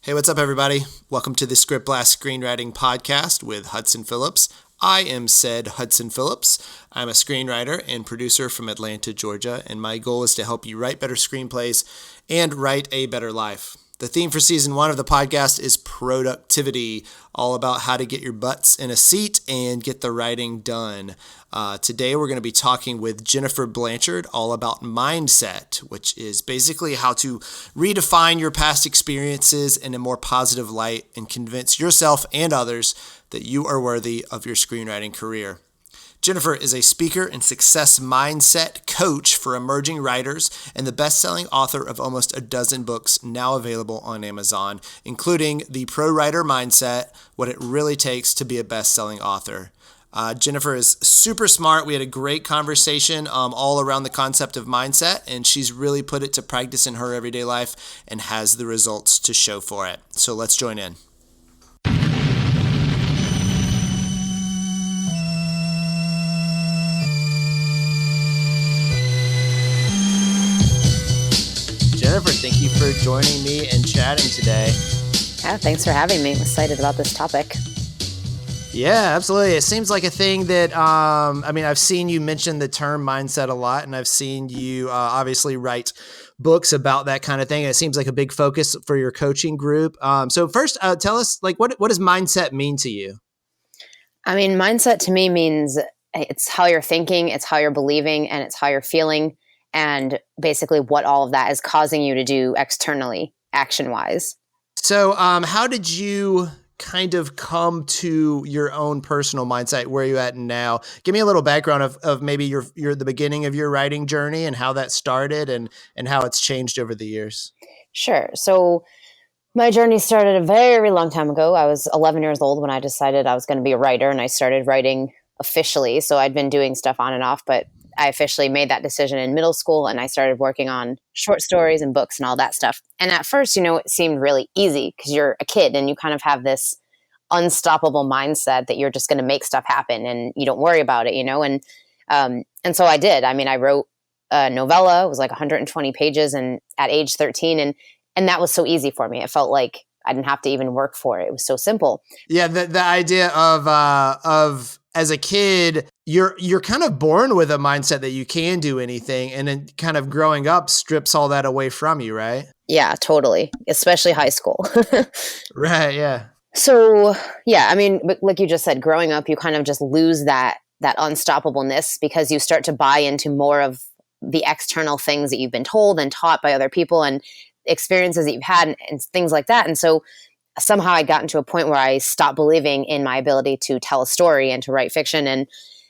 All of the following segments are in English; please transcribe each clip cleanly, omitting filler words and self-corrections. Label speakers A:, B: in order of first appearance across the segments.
A: Hey, what's up, everybody? Welcome to the ScriptBlast Screenwriting Podcast with Hudson Phillips. I am said Hudson Phillips. I'm a screenwriter and producer from Atlanta, Georgia, and my goal is to help you write better screenplays and write a better life. The theme for season 1 of the podcast is productivity, all about how to get your butts in a seat and get the writing done. Today we're going to be talking with Jennifer Blanchard all about mindset, which is basically how to redefine your past experiences in a more positive light and convince yourself and others that you are worthy of your screenwriting career. Jennifer is a speaker and success mindset coach for emerging writers and the best-selling author of almost a dozen books now available on Amazon, including The Pro Writer Mindset, What It Really Takes to Be a Best-Selling Author. Jennifer is super smart. We had a great conversation all around the concept of mindset, and she's really put it to practice in her everyday life and has the results to show for it. So let's join in. Jennifer, thank you for joining me and chatting today.
B: Yeah, thanks for having me. I'm excited about this topic.
A: Yeah, absolutely. It seems like a thing that, I've seen you mention the term mindset a lot, and I've seen you obviously write books about that kind of thing. It seems like a big focus for your coaching group. So first, tell us, what does mindset mean to you?
B: I mean, mindset to me means it's how you're thinking, it's how you're believing, and it's how you're feeling, and basically what all of that is causing you to do externally, action-wise.
A: So how did you kind of come to your own personal mindset? Where are you at now? Give me a little background of maybe your the beginning of your writing journey and how that started and how it's changed over the years.
B: Sure. So my journey started a very long time ago. I was 11 years old when I decided I was going to be a writer, and I started writing officially. So I'd been doing stuff on and off, but I officially made that decision in middle school, and I started working on short stories and books and all that stuff. And at first, it seemed really easy because you're a kid and you kind of have this unstoppable mindset that you're just going to make stuff happen and you don't worry about it, and so I did. I mean, I wrote a novella. It was like 120 pages, and at age 13, and that was so easy for me. It felt like I didn't have to even work for it. It was so simple.
A: Yeah, the idea of as a kid, you're kind of born with a mindset that you can do anything, and then kind of growing up strips all that away from you, right?
B: Yeah, totally. Especially high school.
A: Right, yeah.
B: So, yeah, I mean, like you just said, growing up, you kind of just lose that unstoppableness because you start to buy into more of the external things that you've been told and taught by other people and experiences that you've had and things like that. And so somehow I got into a point where I stopped believing in my ability to tell a story and to write fiction.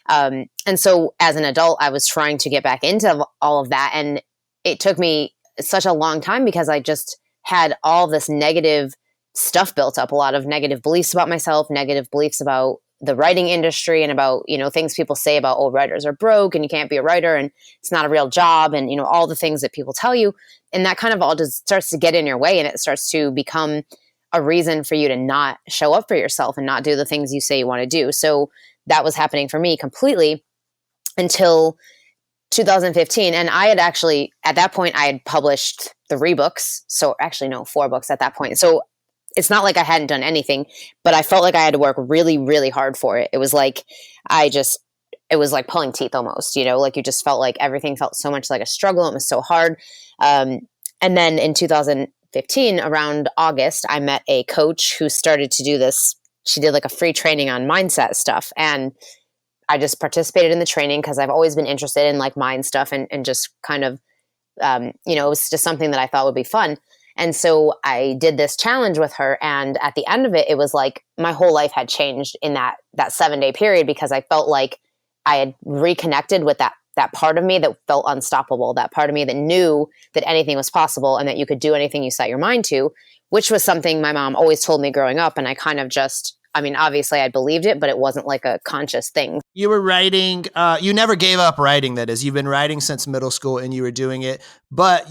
B: And so as an adult, I was trying to get back into all of that. And it took me such a long time because I just had all this negative stuff built up, a lot of negative beliefs about myself, negative beliefs about the writing industry and about, things people say about, oh, writers are broke and you can't be a writer and it's not a real job and, all the things that people tell you. And that kind of all just starts to get in your way, and it starts to become a reason for you to not show up for yourself and not do the things you say you want to do. So that was happening for me completely until 2015. And I had actually, at that point, I had published 3 books. So actually, no, 4 books at that point. So it's not like I hadn't done anything, but I felt like I had to work really, really hard for it. It was like, it was like pulling teeth almost, like you just felt like everything felt so much like a struggle. It was so hard. And then in 2015, around August, I met a coach who started to do this. She did like a free training on mindset stuff. And I just participated in the training because I've always been interested in like mind stuff and just kind of, it was just something that I thought would be fun. And so I did this challenge with her. And at the end of it, it was like my whole life had changed in that 7-day period because I felt like I had reconnected with that part of me that felt unstoppable, that part of me that knew that anything was possible and that you could do anything you set your mind to, which was something my mom always told me growing up. And I kind of just, obviously I believed it, but it wasn't like a conscious thing.
A: You were writing, you never gave up writing, that is. You've been writing since middle school and you were doing it, but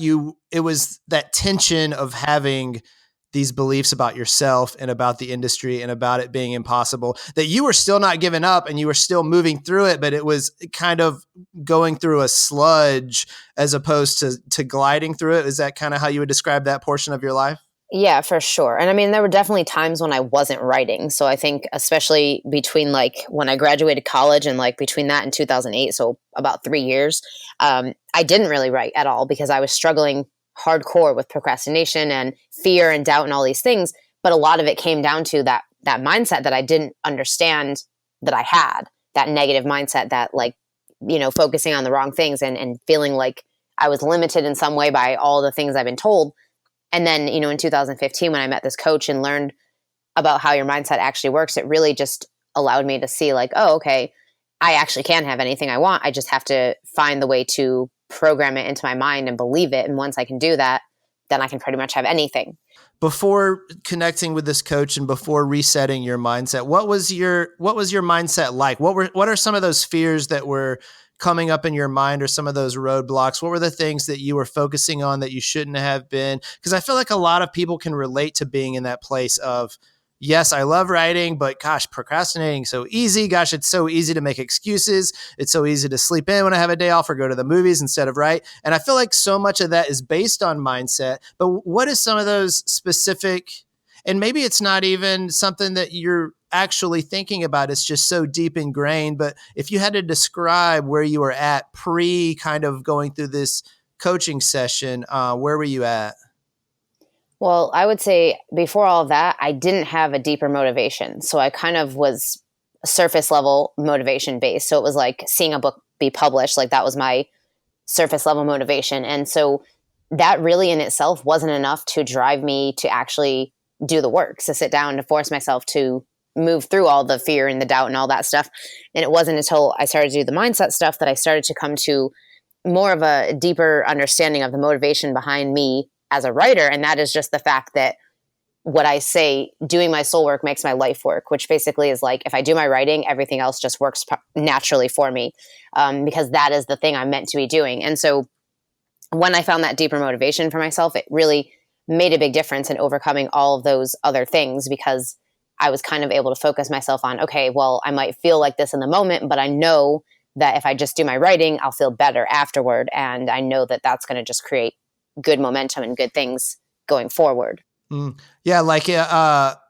A: it was that tension of having these beliefs about yourself and about the industry and about it being impossible that you were still not giving up and you were still moving through it, but it was kind of going through a sludge as opposed to gliding through it. Is that kind of how you would describe that portion of your life?
B: Yeah, for sure. And I mean, there were definitely times when I wasn't writing. So I think, especially between like when I graduated college and like between that and 2008, so about 3 years, I didn't really write at all because I was struggling hardcore with procrastination and fear and doubt and all these things. But a lot of it came down to that mindset that I didn't understand that I had, that negative mindset that like, focusing on the wrong things and feeling like I was limited in some way by all the things I've been told. And then, in 2015, when I met this coach and learned about how your mindset actually works, it really just allowed me to see like, oh, okay, I actually can have anything I want. I just have to find the way to program it into my mind and believe it. And once I can do that, then I can pretty much have anything.
A: Before connecting with this coach and before resetting your mindset, what was your mindset like? What are some of those fears that were coming up in your mind, or some of those roadblocks? What were the things that you were focusing on that you shouldn't have been? Because I feel like a lot of people can relate to being in that place of, yes, I love writing, but gosh, procrastinating so easy. Gosh, it's so easy to make excuses. It's so easy to sleep in when I have a day off or go to the movies instead of write. And I feel like so much of that is based on mindset. But what is some of those specific, and maybe it's not even something that you're actually thinking about, it's just so deep ingrained. But if you had to describe where you were at pre kind of going through this coaching session, where were you at?
B: Well, I would say before all of that, I didn't have a deeper motivation. So I kind of was surface level motivation based. So it was like seeing a book be published, like that was my surface level motivation. And so that really in itself wasn't enough to drive me to actually do the work, to sit down, to force myself to move through all the fear and the doubt and all that stuff. And it wasn't until I started to do the mindset stuff that I started to come to more of a deeper understanding of the motivation behind me as a writer. And that is just the fact that what I say, doing my soul work makes my life work, which basically is like, if I do my writing, everything else just works naturally for me, because that is the thing I'm meant to be doing. And so when I found that deeper motivation for myself, it really made a big difference in overcoming all of those other things, because I was kind of able to focus myself on, okay, well, I might feel like this in the moment, but I know that if I just do my writing, I'll feel better afterward. And I know that that's going to just create good momentum and good things going forward.
A: Yeah. Like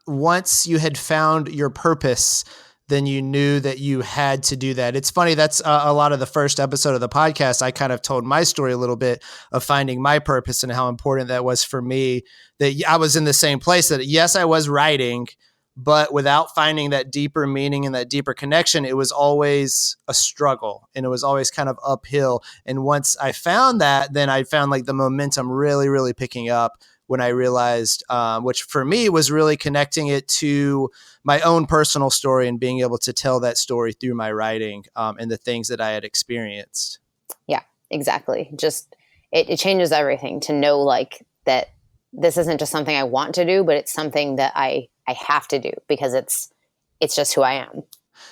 A: once you had found your purpose, then you knew that you had to do that. It's funny. That's a lot of the first episode of the podcast. I kind of told my story a little bit of finding my purpose and how important that was for me, that I was in the same place that, yes, I was writing, but without finding that deeper meaning and that deeper connection, it was always a struggle and it was always kind of uphill. And once I found that, then I found like the momentum really, really picking up when I realized, which for me was really connecting it to my own personal story and being able to tell that story through my writing and the things that I had experienced.
B: Yeah, exactly. Just it changes everything to know like that this isn't just something I want to do, but it's something that I have to do because it's just who I am.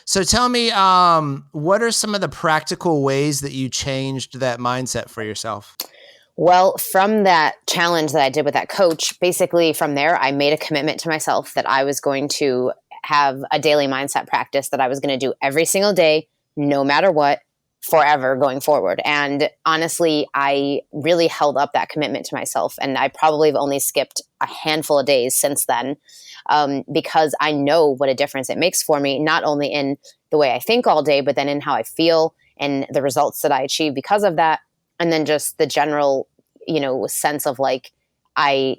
A: So tell me, what are some of the practical ways that you changed that mindset for yourself?
B: Well, from that challenge that I did with that coach, basically from there, I made a commitment to myself that I was going to have a daily mindset practice that I was going to do every single day, no matter what, forever going forward. And honestly, I really held up that commitment to myself. And I probably have only skipped a handful of days since then, because I know what a difference it makes for me, not only in the way I think all day, but then in how I feel and the results that I achieve because of that. And then just the general, sense of like, I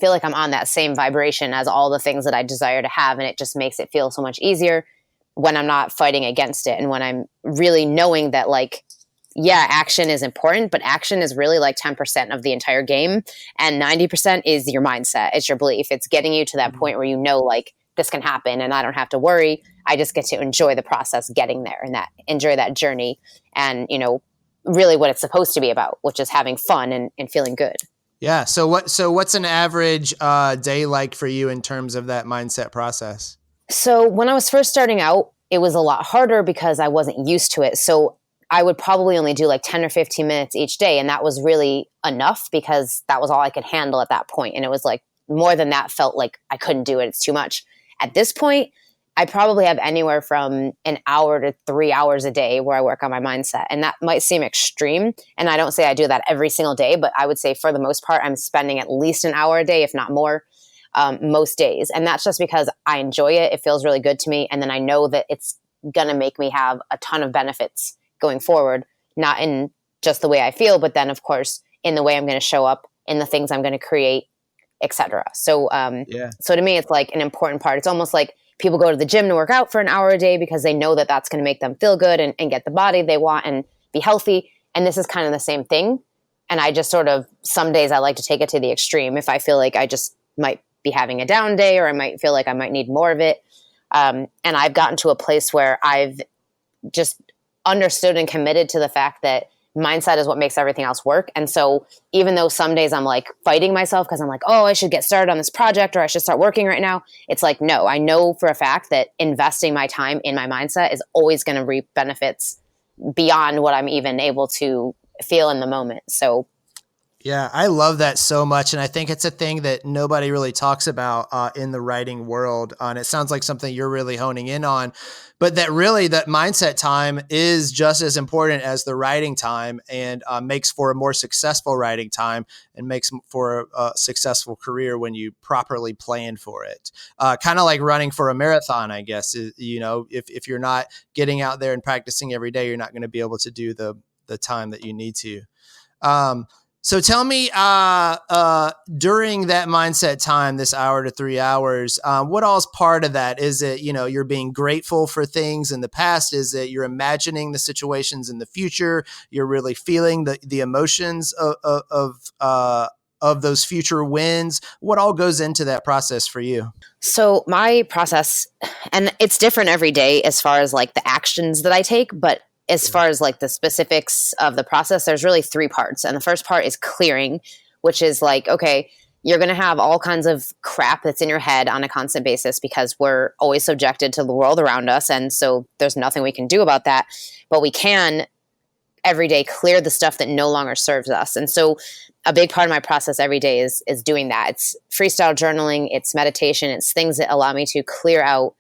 B: feel like I'm on that same vibration as all the things that I desire to have. And it just makes it feel so much easier when I'm not fighting against it. And when I'm really knowing that like, yeah, action is important, but action is really like 10% of the entire game. And 90% is your mindset. It's your belief. It's getting you to that point where like this can happen and I don't have to worry. I just get to enjoy the process getting there and enjoy that journey. And, really what it's supposed to be about, which is having fun and feeling good.
A: Yeah. So what's an average day like for you in terms of that mindset process?
B: So when I was first starting out, it was a lot harder because I wasn't used to it. So I would probably only do like 10 or 15 minutes each day. And that was really enough because that was all I could handle at that point. And it was like more than that felt like I couldn't do it. It's too much. At this point, I probably have anywhere from an hour to 3 hours a day where I work on my mindset. And that might seem extreme. And I don't say I do that every single day, but I would say for the most part, I'm spending at least an hour a day, if not more, most days. And that's just because I enjoy it. It feels really good to me. And then I know that it's going to make me have a ton of benefits going forward, not in just the way I feel, but then of course, in the way I'm going to show up, in the things I'm going to create, etc. So, so to me, it's like an important part. It's almost like people go to the gym to work out for an hour a day because they know that that's going to make them feel good and get the body they want and be healthy. And this is kind of the same thing. And I just sort of, some days I like to take it to the extreme. If I feel like I just might be having a down day, or I might feel like I might need more of it. And I've gotten to a place where I've just understood and committed to the fact that mindset is what makes everything else work. And so even though some days I'm like fighting myself because I'm like, oh, I should get started on this project, or I should start working right now. It's like, no, I know for a fact that investing my time in my mindset is always going to reap benefits beyond what I'm even able to feel in the moment. So
A: yeah, I love that so much. And I think it's a thing that nobody really talks about in the writing world. And it sounds like something you're really honing in on, but that really that mindset time is just as important as the writing time, and makes for a more successful writing time, and makes for a successful career when you properly plan for it. Kind of like running for a marathon, I guess. You know, if you're not getting out there and practicing every day, you're not going to be able to do the time that you need to. So tell me, during that mindset time, this hour to 3 hours, what all is part of that? Is it, you know, you're being grateful for things in the past? Is it you're imagining the situations in the future? You're really feeling the emotions of those future wins? What all goes into that process for you?
B: So my process, and it's different every day as far as like the actions that I take, but as far as like the specifics of the process, there's really 3 parts. And the first part is clearing, which is like, okay, you're going to have all kinds of crap that's in your head on a constant basis because we're always subjected to the world around us. And so there's nothing we can do about that, but we can every day clear the stuff that no longer serves us. And so a big part of my process every day is doing that. It's freestyle journaling, it's meditation, it's things that allow me to clear out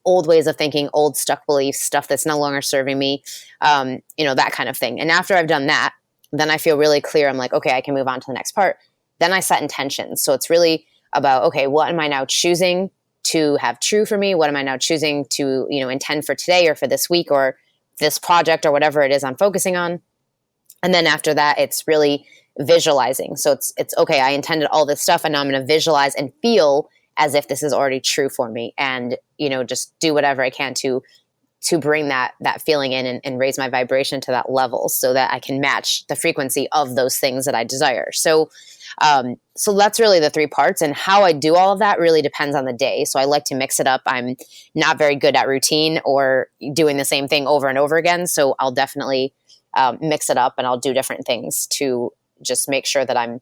B: old ways of thinking, old stuck beliefs, stuff that's no longer serving me, that kind of thing. And after I've done that, then I feel really clear. I'm like, okay, I can move on to the next part. Then I set intentions. So it's really about, okay, what am I now choosing to have true for me? What am I now choosing to, intend for today or for this week or this project or whatever it is I'm focusing on? And then after that, it's really visualizing. So it's okay, I intended all this stuff and now I'm going to visualize and feel as if this is already true for me, and, just do whatever I can to bring that feeling in and raise my vibration to that level so that I can match the frequency of those things that I desire. So that's really the 3 parts, and how I do all of that really depends on the day. So I like to mix it up. I'm not very good at routine or doing the same thing over and over again. So I'll definitely mix it up, and I'll do different things to just make sure that I'm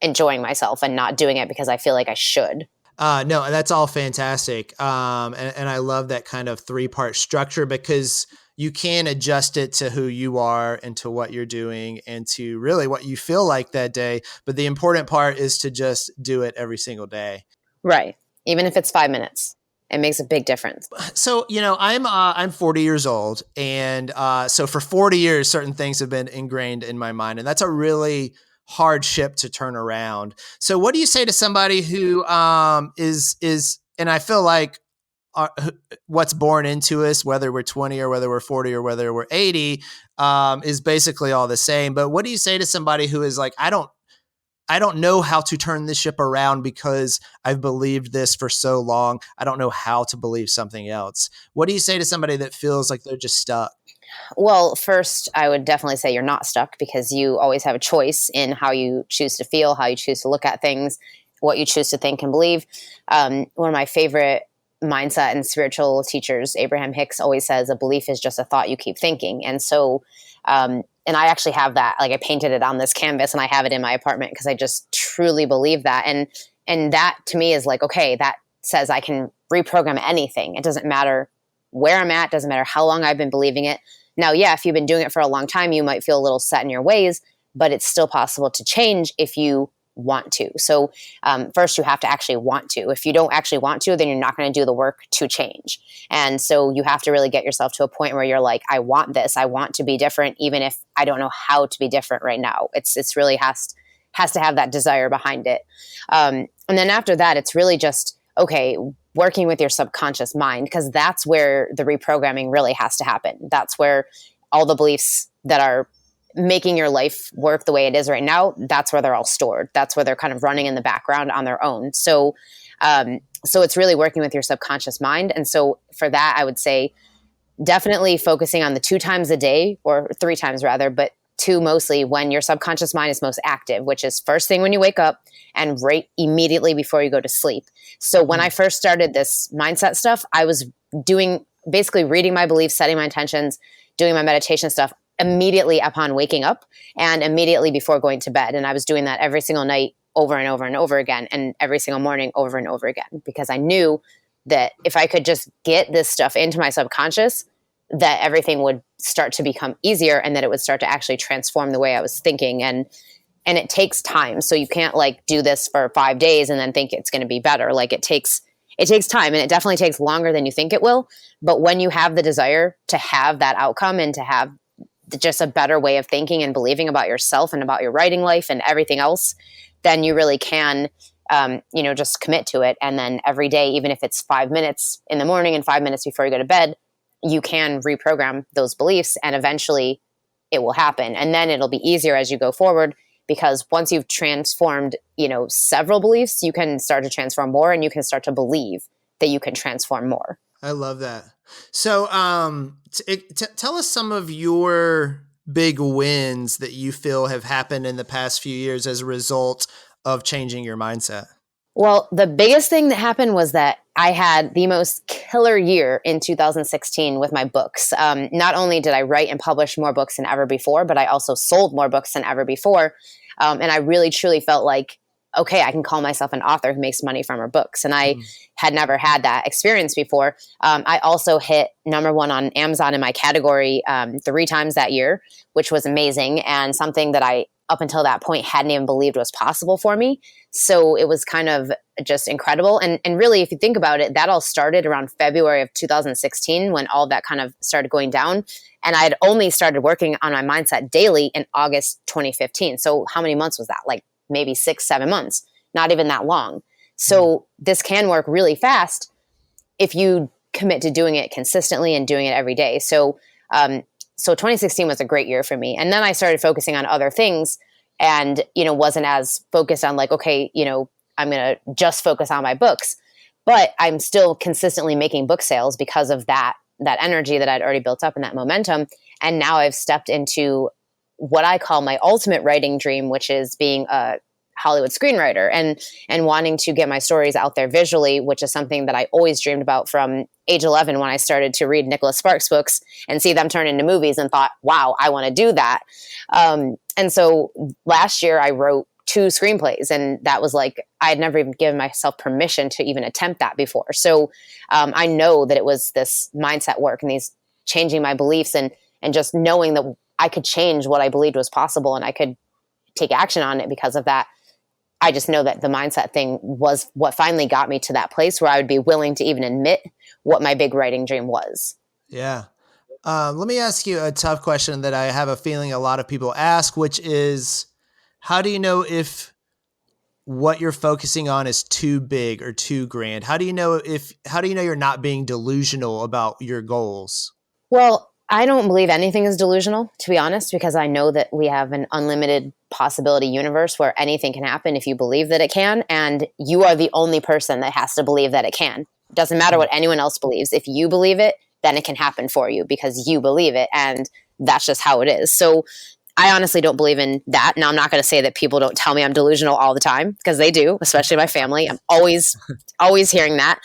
B: enjoying myself and not doing it because I feel like I should.
A: No, that's all fantastic. And I love that kind of 3-part structure, because you can adjust it to who you are and to what you're doing and to really what you feel like that day. But the important part is to just do it every single day.
B: Right. Even if it's 5 minutes, it makes a big difference.
A: So, I'm 40 years old. And so for 40 years, certain things have been ingrained in my mind. And that's a really hard ship to turn around. So what do you say to somebody who is, and I feel like what's born into us, whether we're 20 or whether we're 40 or whether we're 80, is basically all the same. But what do you say to somebody who is like, I don't know how to turn this ship around because I've believed this for so long. I don't know how to believe something else. What do you say to somebody that feels like they're just stuck?
B: Well, first, I would definitely say you're not stuck, because you always have a choice in how you choose to feel, how you choose to look at things, what you choose to think and believe. One of my favorite mindset and spiritual teachers, Abraham Hicks, always says a belief is just a thought you keep thinking. And so, and I actually have that, like I painted it on this canvas and I have it in my apartment because I just truly believe that. And that to me is like, okay, that says I can reprogram anything. It doesn't matter where I'm at, doesn't matter how long I've been believing it. Now, yeah, if you've been doing it for a long time, you might feel a little set in your ways, but it's still possible to change if you want to. So first you have to actually want to. If you don't actually want to, then you're not going to do the work to change. And so you have to really get yourself to a point where you're like, I want this. I want to be different, even if I don't know how to be different right now. It's really has to have that desire behind it. And then after that, it's really just, okay, working with your subconscious mind, because that's where the reprogramming really has to happen. That's where all the beliefs that are making your life work the way it is right now, that's where they're all stored. That's where they're kind of running in the background on their own. So it's really working with your subconscious mind. And so for that, I would say definitely focusing on the 2 times a day, or 3 times rather, but 2 mostly when your subconscious mind is most active, which is first thing when you wake up and right immediately before you go to sleep. So when I first started this mindset stuff, I was doing basically reading my beliefs, setting my intentions, doing my meditation stuff immediately upon waking up and immediately before going to bed. And I was doing that every single night over and over and over again, and every single morning over and over again, because I knew that if I could just get this stuff into my subconscious, that everything would start to become easier, and that it would start to actually transform the way I was thinking. And it takes time. So you can't like do this for 5 days and then think it's going to be better. Like it takes time, and it definitely takes longer than you think it will. But when you have the desire to have that outcome and to have just a better way of thinking and believing about yourself and about your writing life and everything else, then you really can, just commit to it. And then every day, even if it's 5 minutes in the morning and 5 minutes before you go to bed, you can reprogram those beliefs, and eventually it will happen. And then it'll be easier as you go forward, because once you've transformed, several beliefs, you can start to transform more, and you can start to believe that you can transform more.
A: I love that. So tell us some of your big wins that you feel have happened in the past few years as a result of changing your mindset.
B: Well, the biggest thing that happened was that I had the most killer year in 2016 with my books. Not only did I write and publish more books than ever before, but I also sold more books than ever before. And I really, truly felt like, okay, I can call myself an author who makes money from her books. And I had never had that experience before. I also hit #1 on Amazon in my category 3 times that year, which was amazing, and something that I, up until that point, hadn't even believed was possible for me. So it was kind of just incredible. And really, if you think about it, that all started around February of 2016, when all that kind of started going down. And I had only started working on my mindset daily in August 2015. So how many months was that? Like maybe 6-7 months, not even that long. So this can work really fast if you commit to doing it consistently and doing it every day. So 2016 was a great year for me. And then I started focusing on other things, and, wasn't as focused on like, okay, I'm going to just focus on my books, but I'm still consistently making book sales because of that energy that I'd already built up and that momentum. And now I've stepped into what I call my ultimate writing dream, which is being a Hollywood screenwriter and wanting to get my stories out there visually, which is something that I always dreamed about from age 11, when I started to read Nicholas Sparks books and see them turn into movies, and thought, wow, I want to do that. And so last year I wrote 2 screenplays, and that was like, I had never even given myself permission to even attempt that before. So I know that it was this mindset work and these changing my beliefs and just knowing that I could change what I believed was possible, and I could take action on it because of that. I just know that the mindset thing was what finally got me to that place where I would be willing to even admit what my big writing dream was.
A: Yeah. Let me ask you a tough question that I have a feeling a lot of people ask, which is, how do you know if what you're focusing on is too big or too grand? How do you know you're not being delusional about your goals?
B: Well, I don't believe anything is delusional, to be honest, because I know that we have an unlimited possibility universe where anything can happen if you believe that it can. And you are the only person that has to believe that it can. It doesn't matter what anyone else believes. If you believe it, then it can happen for you because you believe it. And that's just how it is. So I honestly don't believe in that. Now, I'm not going to say that people don't tell me I'm delusional all the time, because they do, especially my family. I'm always hearing that.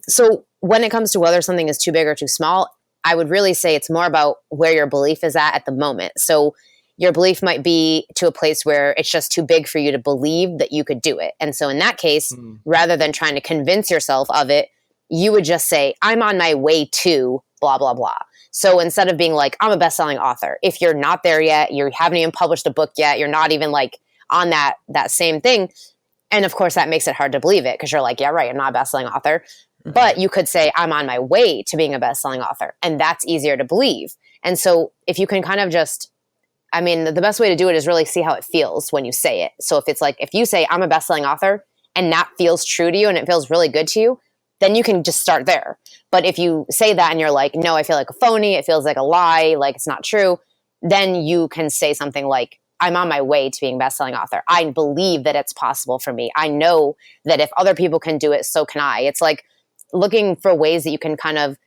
B: So when it comes to whether something is too big or too small, I would really say it's more about where your belief is at the moment. So your belief might be to a place where it's just too big for you to believe that you could do it. And so in that case, rather than trying to convince yourself of it, you would just say, I'm on my way to blah, blah, blah. So instead of being like, I'm a best-selling author, if you're not there yet, you haven't even published a book yet, you're not even like on that same thing. And of course that makes it hard to believe it because you're like, yeah, right, I'm not a best-selling author. But you could say I'm on my way to being a best-selling author, and that's easier to believe. And so if you can kind of just, I mean, the best way to do it is really see how it feels when you say it. So if it's like, if you say I'm a best-selling author and that feels true to you and it feels really good to you, then you can just start there. But if you say that and you're like, no, I feel like a phony, it feels like a lie, like it's not true, then you can say something like, I'm on my way to being a best-selling author. I believe that it's possible for me. I know that if other people can do it, so can I. It's like looking for ways that you can kind of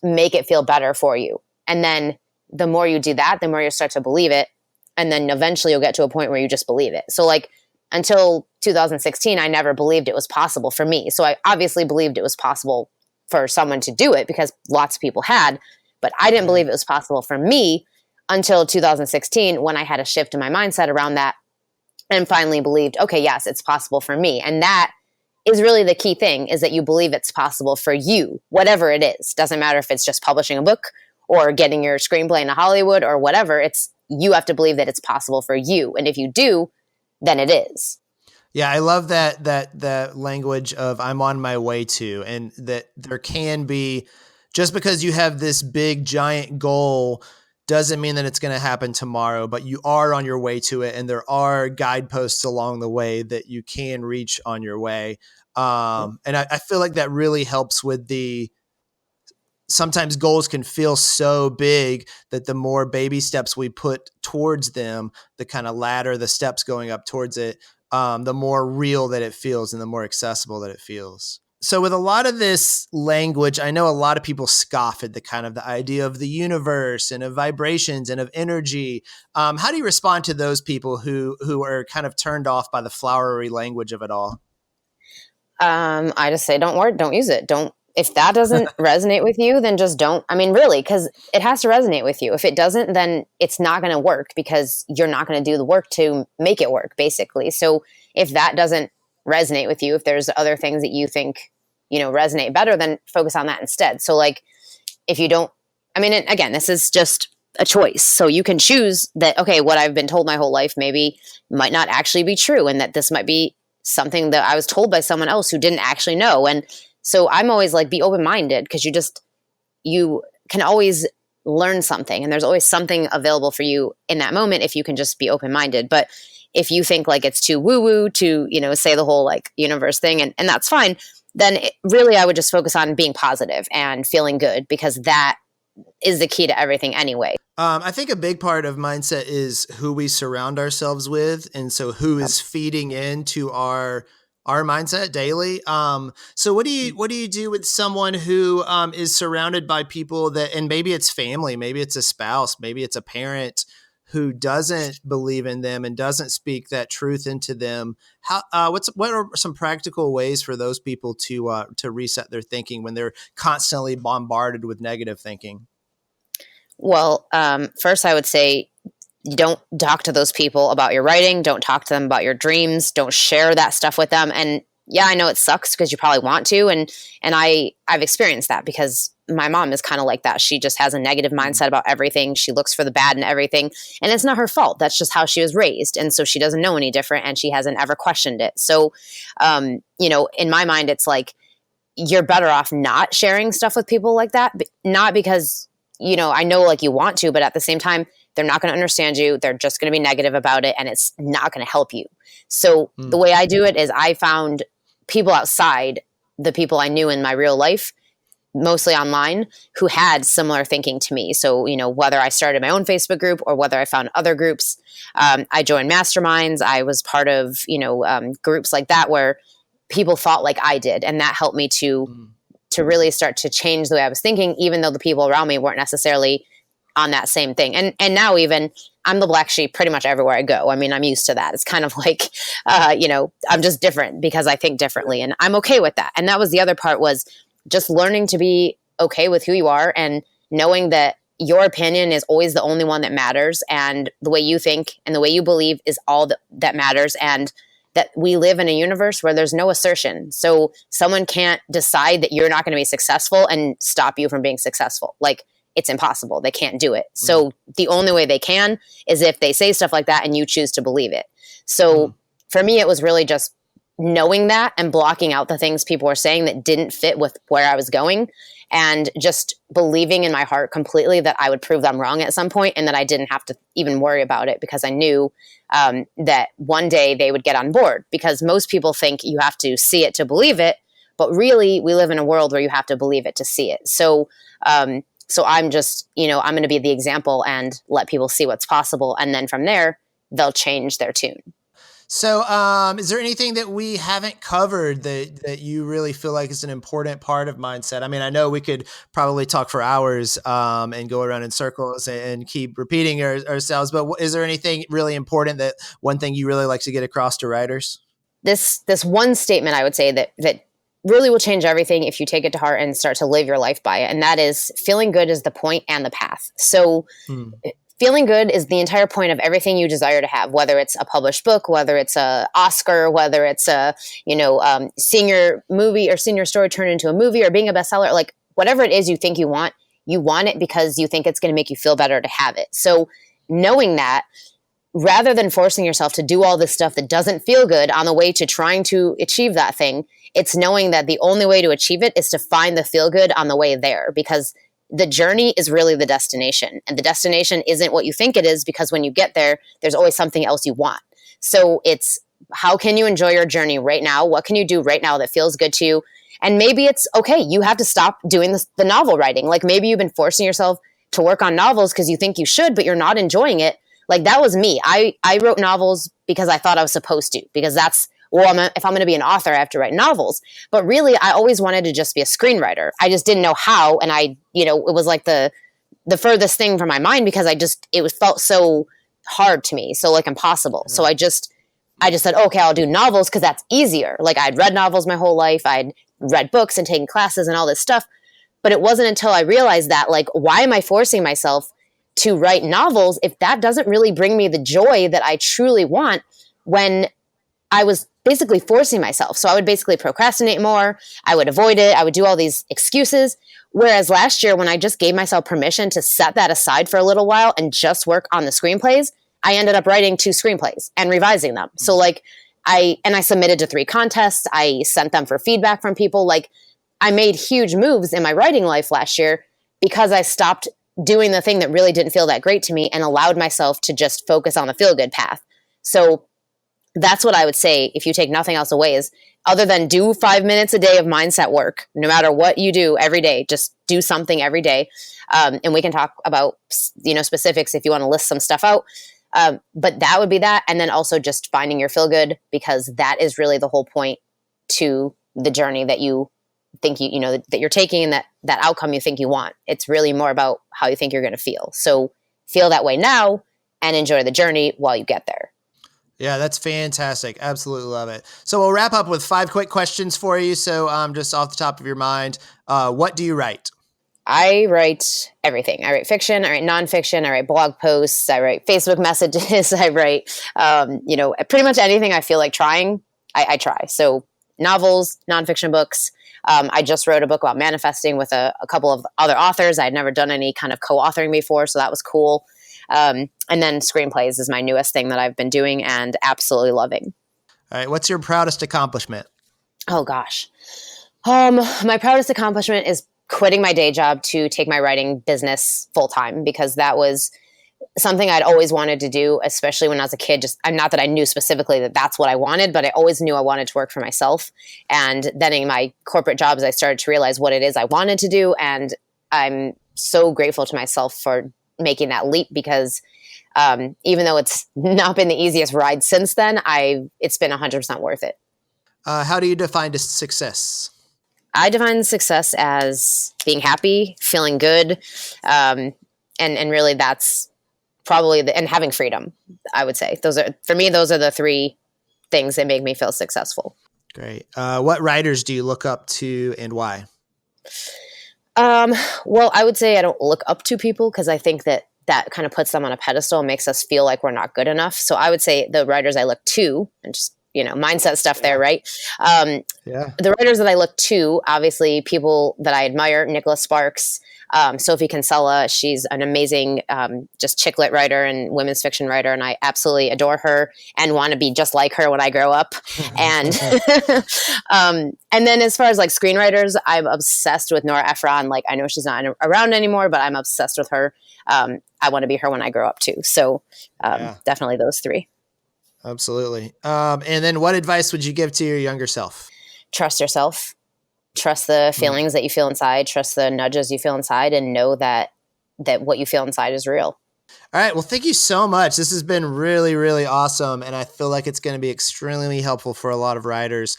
B: make it feel better for you. And then the more you do that, the more you start to believe it. And then eventually you'll get to a point where you just believe it. So like until 2016, I never believed it was possible for me. So I obviously believed it was possible for someone to do it because lots of people had, but I didn't believe it was possible for me until 2016 when I had a shift in my mindset around that and finally believed, okay, yes, it's possible for me. And that is really the key thing, is that you believe it's possible for you, whatever it is. Doesn't matter if it's just publishing a book or getting your screenplay into Hollywood or whatever. It's, you have to believe that it's possible for you. And if you do, then it is.
A: Yeah, I love that language of I'm on my way to, and that there can be, just because you have this big giant goal doesn't mean that it's going to happen tomorrow, but you are on your way to it. And there are guideposts along the way that you can reach on your way. And I feel like that really helps with sometimes goals can feel so big that the more baby steps we put towards them, the kind of ladder, the steps going up towards it, the more real that it feels and the more accessible that it feels. So with a lot of this language, I know a lot of people scoff at the idea of the universe and of vibrations and of energy. How do you respond to those people who are kind of turned off by the flowery language of it all?
B: I just say, don't use it. If that doesn't resonate with you, then just don't. I mean, really, because it has to resonate with you. If it doesn't, then it's not going to work because you're not going to do the work to make it work, basically. So if that doesn't resonate with you, if there's other things that you think, resonate better, then focus on that instead. So like, if you don't, I mean, again, this is just a choice. So you can choose that, okay, what I've been told my whole life maybe might not actually be true. And that this might be something that I was told by someone else who didn't actually know. And so I'm always like, be open-minded, because you can always learn something, and there's always something available for you in that moment if you can just be open-minded. But if you think like it's too woo-woo to, say the whole like universe thing, and that's fine, then really I would just focus on being positive and feeling good, because that is the key to everything anyway.
A: I think a big part of mindset is who we surround ourselves with. And so who is feeding into our mindset daily. So what do you do with someone who is surrounded by people that, and maybe it's family, maybe it's a spouse, maybe it's a parent who doesn't believe in them and doesn't speak that truth into them? What are some practical ways for those people to reset their thinking when they're constantly bombarded with negative thinking?
B: Well, first I would say, don't talk to those people about your writing. Don't talk to them about your dreams. Don't share that stuff with them. And yeah, I know it sucks because you probably want to. And I've experienced that because my mom is kind of like that. She just has a negative mindset about everything. She looks for the bad in everything. And it's not her fault. That's just how she was raised. And so she doesn't know any different, and she hasn't ever questioned it. So, in my mind, it's like, you're better off not sharing stuff with people like that. Not because, I know like you want to, but at the same time, they're not going to understand you. They're just going to be negative about it, and it's not going to help you. So the way I do it is I found people outside the people I knew in my real life, mostly online, who had similar thinking to me. So, whether I started my own Facebook group or whether I found other groups, I joined masterminds. I was part of, groups like that where people thought like I did. And that helped me to really start to change the way I was thinking, even though the people around me weren't necessarily on that same thing. And now even I'm the black sheep pretty much everywhere I go. I mean, I'm used to that. It's kind of like, I'm just different because I think differently, and I'm okay with that. And that was the other part, was just learning to be okay with who you are and knowing that your opinion is always the only one that matters. And the way you think and the way you believe is all that matters. And that we live in a universe where there's no assertion. So someone can't decide that you're not going to be successful and stop you from being successful. Like, it's impossible. They can't do it. So the only way they can is if they say stuff like that and you choose to believe it. So for me, it was really just knowing that and blocking out the things people were saying that didn't fit with where I was going, and just believing in my heart completely that I would prove them wrong at some point, and that I didn't have to even worry about it, because I knew that one day they would get on board. Because most people think you have to see it to believe it, but really we live in a world where you have to believe it to see it. So I'm just, I'm going to be the example and let people see what's possible. And then from there, they'll change their tune.
A: So is there anything that we haven't covered that you really feel like is an important part of mindset? I mean, I know we could probably talk for hours and go around in circles and keep repeating ourselves, but is there anything really important, that one thing you really like to get across to writers? This
B: one statement I would say that really will change everything if you take it to heart and start to live your life by it. And that is, feeling good is the point and the path. So feeling good is the entire point of everything you desire to have, whether it's a published book, whether it's a Oscar, whether it's a, seeing your movie or seeing your story turn into a movie or being a bestseller, like whatever it is you think you want it because you think it's going to make you feel better to have it. So knowing that, rather than forcing yourself to do all this stuff that doesn't feel good on the way to trying to achieve that thing, it's knowing that the only way to achieve it is to find the feel good on the way there, because the journey is really the destination, and the destination isn't what you think it is, because when you get there, there's always something else you want. So it's, how can you enjoy your journey right now? What can you do right now that feels good to you? And maybe it's okay, you have to stop doing the novel writing. Like maybe you've been forcing yourself to work on novels because you think you should, but you're not enjoying it. Like that was me. I wrote novels because I thought I was supposed to, because that's, if I'm going to be an author, I have to write novels. But really, I always wanted to just be a screenwriter. I just didn't know how. And it was like the furthest thing from my mind, because it felt so hard to me. So like impossible. Mm-hmm. So I just said, okay, I'll do novels because that's easier. Like I'd read novels my whole life. I'd read books and taken classes and all this stuff. But it wasn't until I realized that, like, why am I forcing myself to write novels if that doesn't really bring me the joy that I truly want, when I was basically forcing myself. So I would basically procrastinate more. I would avoid it. I would do all these excuses. Whereas last year, when I just gave myself permission to set that aside for a little while and just work on the screenplays, I ended up writing 2 screenplays and revising them. So like I submitted to 3 contests. I sent them for feedback from people. Like I made huge moves in my writing life last year because I stopped doing the thing that really didn't feel that great to me and allowed myself to just focus on the feel-good path. So that's what I would say, if you take nothing else away, is other than do 5 minutes a day of mindset work, no matter what you do every day, just do something every day. And we can talk about, specifics if you want to list some stuff out. But that would be that. And then also just finding your feel good, because that is really the whole point to the journey that you think that you're taking, and that outcome you think you want. It's really more about how you think you're going to feel. So feel that way now and enjoy the journey while you get there.
A: Yeah, that's fantastic. Absolutely love it. So we'll wrap up with 5 quick questions for you. So just off the top of your mind, what do you write?
B: I write everything. I write fiction, I write nonfiction, I write blog posts, I write Facebook messages, I write, pretty much anything I feel like trying, I try. So novels, nonfiction books. I just wrote a book about manifesting with a couple of other authors. I had never done any kind of co-authoring before, so that was cool. And then screenplays is my newest thing that I've been doing and absolutely loving.
A: All right. What's your proudest accomplishment?
B: Oh gosh. My proudest accomplishment is quitting my day job to take my writing business full time, because that was something I'd always wanted to do, especially when I was a kid. Just not that I knew specifically that that's what I wanted, but I always knew I wanted to work for myself. And then in my corporate jobs, I started to realize what it is I wanted to do. And I'm so grateful to myself for making that leap, because even though it's not been the easiest ride since then, it's been 100% worth it.
A: How do you define success?
B: I define success as being happy, feeling good, and really that's probably and having freedom. I would say those are the 3 things that make me feel successful.
A: Great. What writers do you look up to and why?
B: Well, I would say I don't look up to people, because I think that kind of puts them on a pedestal and makes us feel like we're not good enough. So I would say the writers I look to, and just mindset stuff there, right?
A: Yeah.
B: The writers that I look to, obviously people that I admire, Nicholas Sparks, Sophie Kinsella, she's an amazing just chick lit writer and women's fiction writer, and I absolutely adore her and want to be just like her when I grow up. And and then as far as like screenwriters, I'm obsessed with Nora Ephron. Like, I know she's not around anymore, but I'm obsessed with her. I want to be her when I grow up too. So definitely those three.
A: Absolutely. And then what advice would you give to your younger self?
B: Trust yourself. Trust the feelings that you feel inside. Trust the nudges you feel inside, and know that what you feel inside is real.
A: All right. Well, thank you so much. This has been really, really awesome. And I feel like it's going to be extremely helpful for a lot of writers.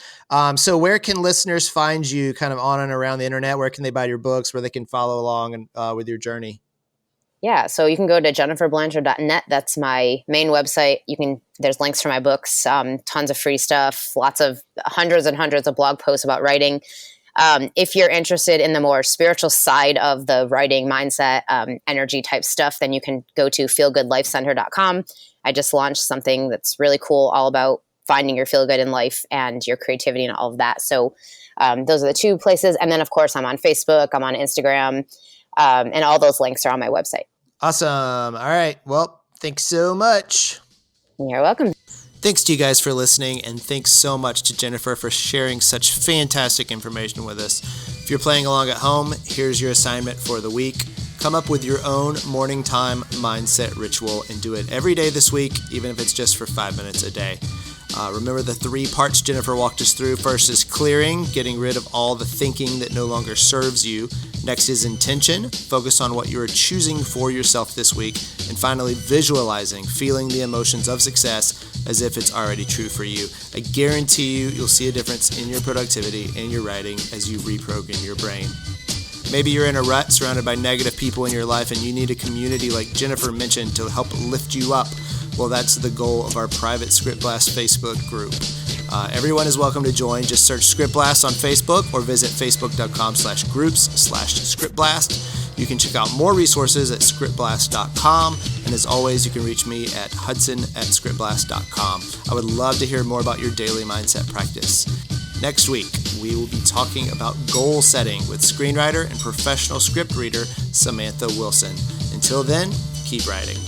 A: So where can listeners find you kind of on and around the internet? Where can they buy your books, where they can follow along and with your journey?
B: Yeah. So you can go to jenniferblanchard.net. That's my main website. There's links for my books, tons of free stuff, hundreds and hundreds of blog posts about writing. If you're interested in the more spiritual side of the writing mindset, energy type stuff, then you can go to feelgoodlifecenter.com. I just launched something that's really cool, all about finding your feel good in life and your creativity and all of that. So those are the two places. And then, of course, I'm on Facebook, I'm on Instagram, and all those links are on my website.
A: Awesome. All right. Well, thanks so much.
B: You're welcome.
A: Thanks to you guys for listening, and thanks so much to Jennifer for sharing such fantastic information with us. If you're playing along at home, here's your assignment for the week. Come up with your own morning time mindset ritual and do it every day this week, even if it's just for 5 minutes a day. Remember the 3 parts Jennifer walked us through. First is clearing, getting rid of all the thinking that no longer serves you. Next is intention, focus on what you are choosing for yourself this week. And finally, visualizing, feeling the emotions of success as if it's already true for you. I guarantee you'll see a difference in your productivity and your writing as you reprogram your brain. Maybe you're in a rut surrounded by negative people in your life and you need a community like Jennifer mentioned to help lift you up. Well, that's the goal of our private ScriptBlast Facebook group. Everyone is welcome to join. Just search ScriptBlast on Facebook or visit facebook.com/groups/ScriptBlast. You can check out more resources at scriptblast.com. And as always, you can reach me at hudson@scriptblast.com. I would love to hear more about your daily mindset practice. Next week, we will be talking about goal setting with screenwriter and professional script reader Samantha Wilson. Until then, keep writing.